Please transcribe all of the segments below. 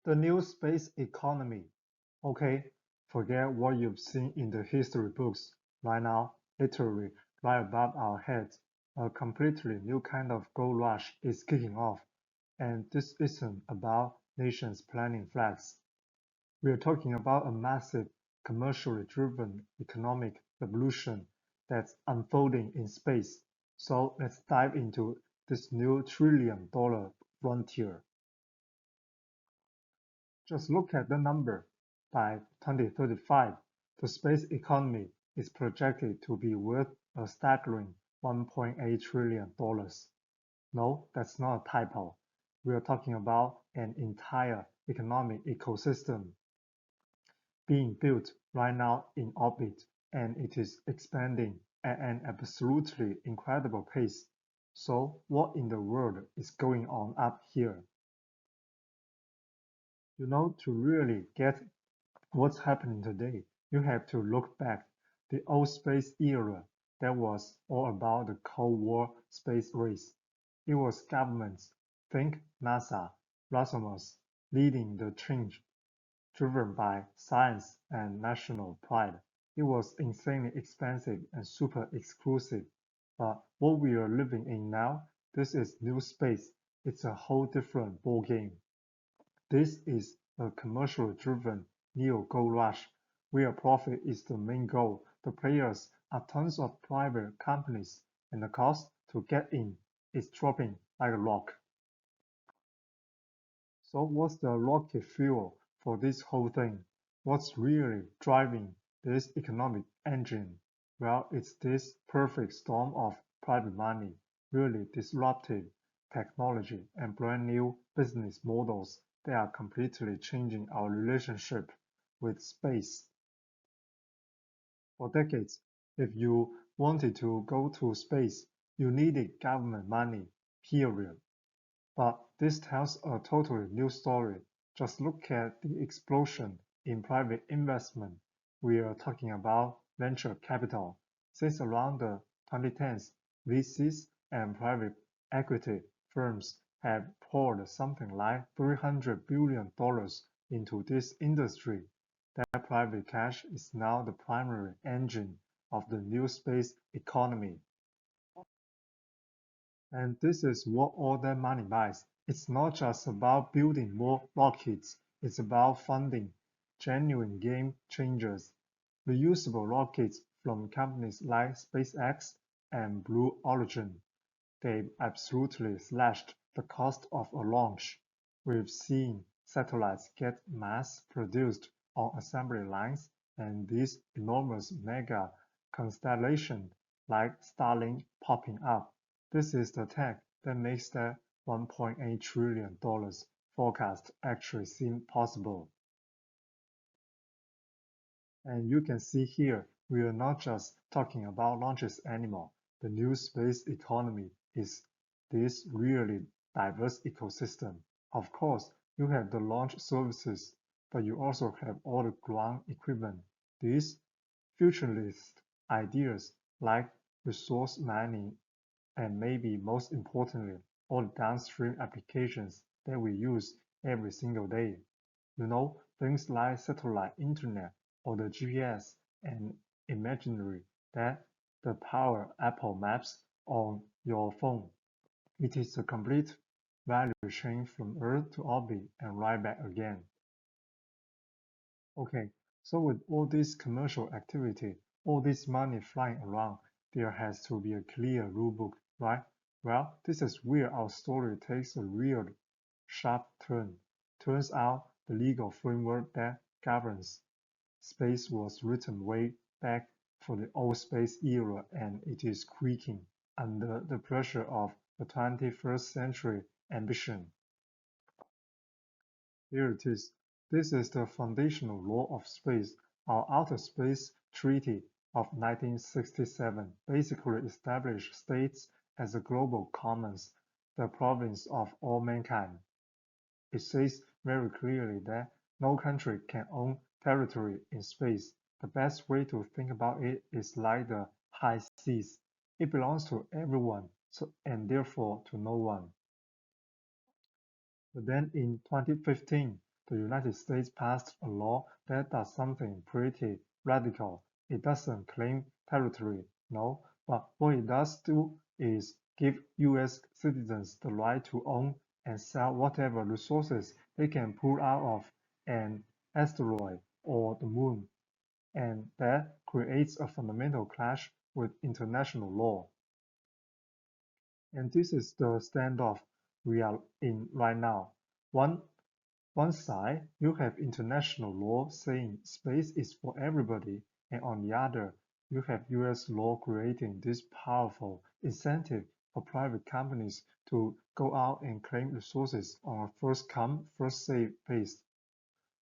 The new space economy. Okay, forget what you've seen in the history books. Right now, literally right above our heads, a completely new kind of gold rush is kicking off. And this isn't about nations planting flags. We are talking about a massive, commercially driven economic revolution that's unfolding in space. So let's dive into this new trillion-dollar frontier. Just look at the number. By 2035, the space economy is projected to be worth a staggering $1.8 trillion. No, that's not a typo. We are talking about an entire economic ecosystem being built right now in orbit, and it is expanding at an absolutely incredible pace. So what in the world is going on up here? To really get what's happening today, you have to look back. The old space era, that was all about the Cold War space race. It was governments, think NASA, Roscosmos, leading the change, driven by science and national pride. It was insanely expensive and super exclusive. But what we are living in now, this is new space. It's a whole different ballgame. This is a commercial-driven neo-gold rush, where profit is the main goal. The players are tons of private companies, and the cost to get in is dropping like a rock. So what's the rocket fuel for this whole thing? What's really driving this economic engine? Well, it's this perfect storm of private money, really disruptive technology, and brand new business models that are completely changing our relationship with space. For decades, if you wanted to go to space, you needed government money, period. But this tells a totally new story. Just look at the explosion in private investment. We are talking about venture capital. Since around the 2010s, VCs and private equity firms have poured something like $300 billion into this industry. That private cash is now the primary engine of the new space economy. And this is what all that money buys. It's not just about building more rockets, it's about funding genuine game changers. Reusable rockets from companies like SpaceX and Blue Origin. They've absolutely slashed the cost of a launch. We've seen satellites get mass-produced on assembly lines, and these enormous mega constellations like Starlink popping up. This is the tech that makes that $1.8 trillion forecast actually seem possible. And you can see here, we are not just talking about launches anymore. The new space economy is this really diverse ecosystem. Of course, you have the launch services, but you also have all the ground equipment. These futurist ideas like resource mining and maybe most importantly, all the downstream applications that we use every single day. Things like satellite internet or the GPS and imaginary that the power Apple Maps on your phone. It is a complete value chain from Earth to orbit and right back again. Okay, so with all this commercial activity, all this money flying around, there has to be a clear rulebook, right? Well, this is where our story takes a real sharp turn. Turns out the legal framework that governs space was written way back for the old space era and it is creaking under the pressure of the 21st century ambition. Here it is. This is the foundational law of space. Our Outer Space Treaty of 1967 basically established states as the global commons, the province of all mankind. It says very clearly that no country can own territory in space. The best way to think about it is like the high seas. It belongs to everyone, and therefore to no one. But then in 2015, The United States passed a law that does something pretty radical. It doesn't claim territory, no, but what it does do is give US citizens the right to own and sell whatever resources they can pull out of an asteroid or the moon, and that creates a fundamental clash with international law. And this is the standoff we are in right now. One one side, you have international law saying space is for everybody, and on the other, you have US law creating this powerful incentive for private companies to go out and claim resources on a first come, first served basis.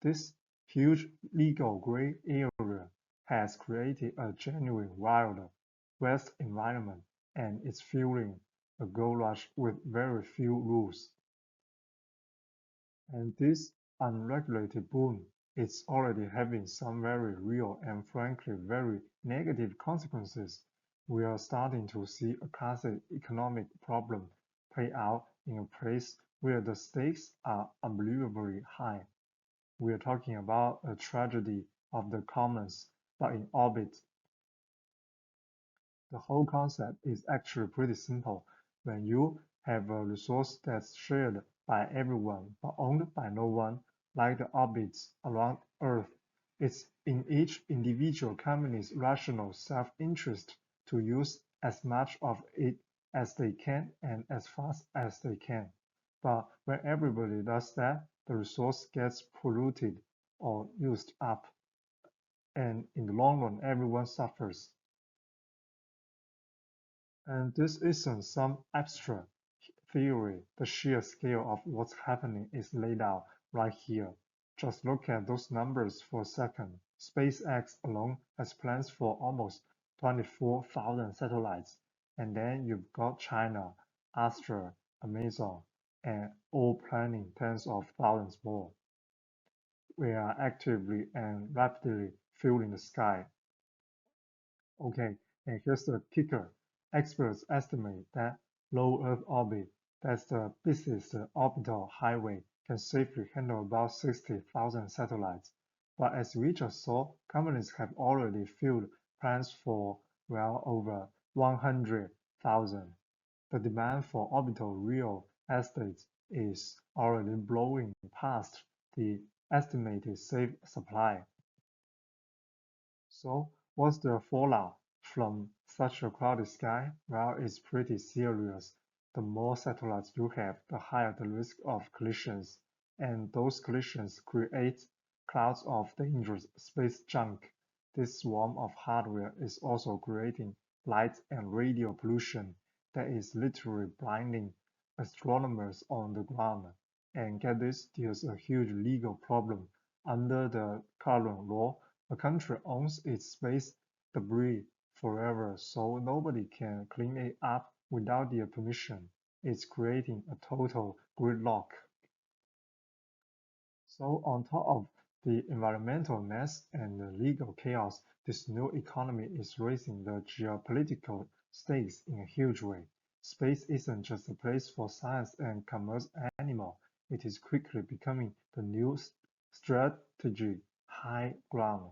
This huge legal gray area has created a genuine wild west environment, and it's fueling a gold rush with very few rules. And this unregulated boom is already having some very real and frankly very negative consequences. We are starting to see a classic economic problem play out in a place where the stakes are unbelievably high. We are talking about a tragedy of the commons, but in orbit. The whole concept is actually pretty simple. When you have a resource that's shared by everyone but owned by no one, like the orbits around Earth, it's in each individual company's rational self-interest to use as much of it as they can and as fast as they can. But when everybody does that, the resource gets polluted or used up, and in the long run, everyone suffers. And this isn't some abstract theory, the sheer scale of what's happening is laid out right here. Just look at those numbers for a second. SpaceX alone has plans for almost 24,000 satellites, and then you've got China, Astra, Amazon, and all planning tens of thousands more. We are actively and rapidly filling the sky. Okay, and here's the kicker. Experts estimate that low Earth orbit, that's the busiest orbital highway, can safely handle about 60,000 satellites. But as we just saw, companies have already filled plans for well over 100,000. The demand for orbital real estate is already blowing past the estimated safe supply. So what's the fallout from such a crowded sky? Well, it's pretty serious. The more satellites you have, the higher the risk of collisions, and those collisions create clouds of dangerous space junk. This swarm of hardware is also creating light and radio pollution that is literally blinding astronomers on the ground. And get this, there's a huge legal problem. Under the current law, a country owns its space debris forever, so nobody can clean it up without their permission. It's creating a total gridlock. So on top of the environmental mess and the legal chaos, this new economy is raising the geopolitical stakes in a huge way. Space isn't just a place for science and commerce anymore. It is quickly becoming the new strategic high ground.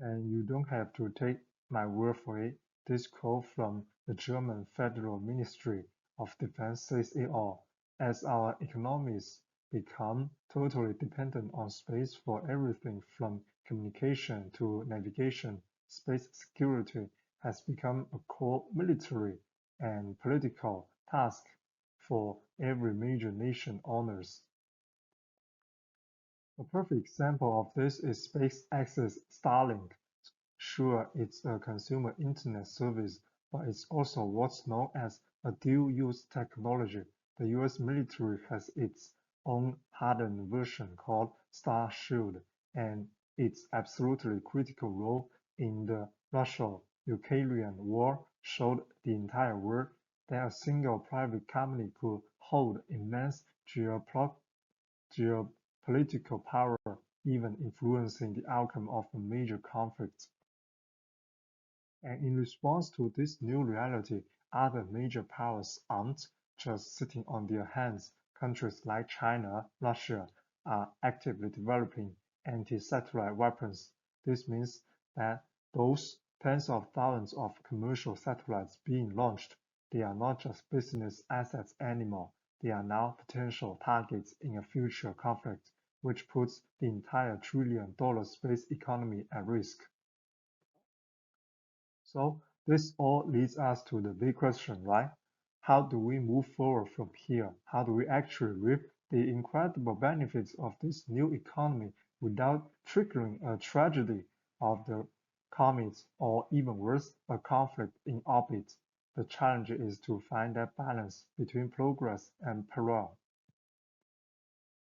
And you don't have to take my word for it. This quote from the German Federal Ministry of Defense says it all. As our economies become totally dependent on space for everything from communication to navigation, space security has become a core military and political task for every major nation owners. A perfect example of this is SpaceX's Starlink. Sure, it's a consumer internet service, but it's also what's known as a dual-use technology. The US military has its own hardened version called Starshield, and its absolutely critical role in the Russo-Ukrainian war showed the entire world that a single private company could hold immense geopolitical power, even influencing the outcome of a major conflict. And in response to this new reality, other major powers aren't just sitting on their hands. countries like China, Russia are actively developing anti-satellite weapons. This means that those tens of thousands of commercial satellites being launched, they are not just business assets anymore, they are now potential targets in a future conflict, which puts the entire trillion-dollar space economy at risk. So this all leads us to the big question, right? How do we move forward from here? How do we actually reap the incredible benefits of this new economy without triggering a tragedy of the comets or even worse, a conflict in orbit? The challenge is to find that balance between progress and peril.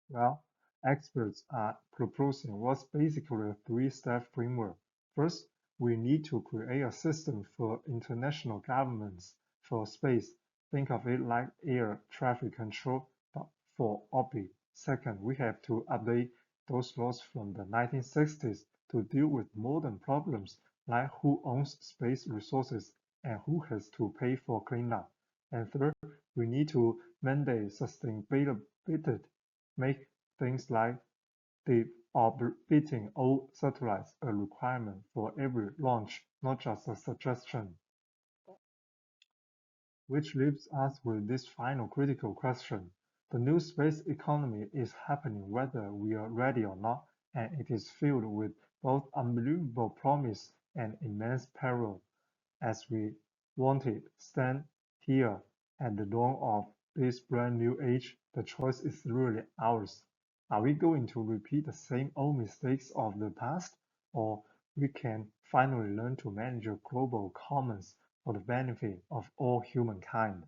Well, experts are proposing what's basically a three-step framework. First, we need to create a system for international governments for space. Think of it like air traffic control, but for orbit. Second, we have to update those laws from the 1960s to deal with modern problems like who owns space resources and who has to pay for cleanup. And third, we need to mandate sustainability, make things like deorbiting all satellites a requirement for every launch, not just a suggestion. Which leaves us with this final critical question. The new space economy is happening whether we are ready or not, and it is filled with both unbelievable promise and immense peril. As we wanted stand here at the dawn of this brand new age, the choice is really ours. Are we going to repeat the same old mistakes of the past, or we can finally learn to manage a global commons for the benefit of all humankind?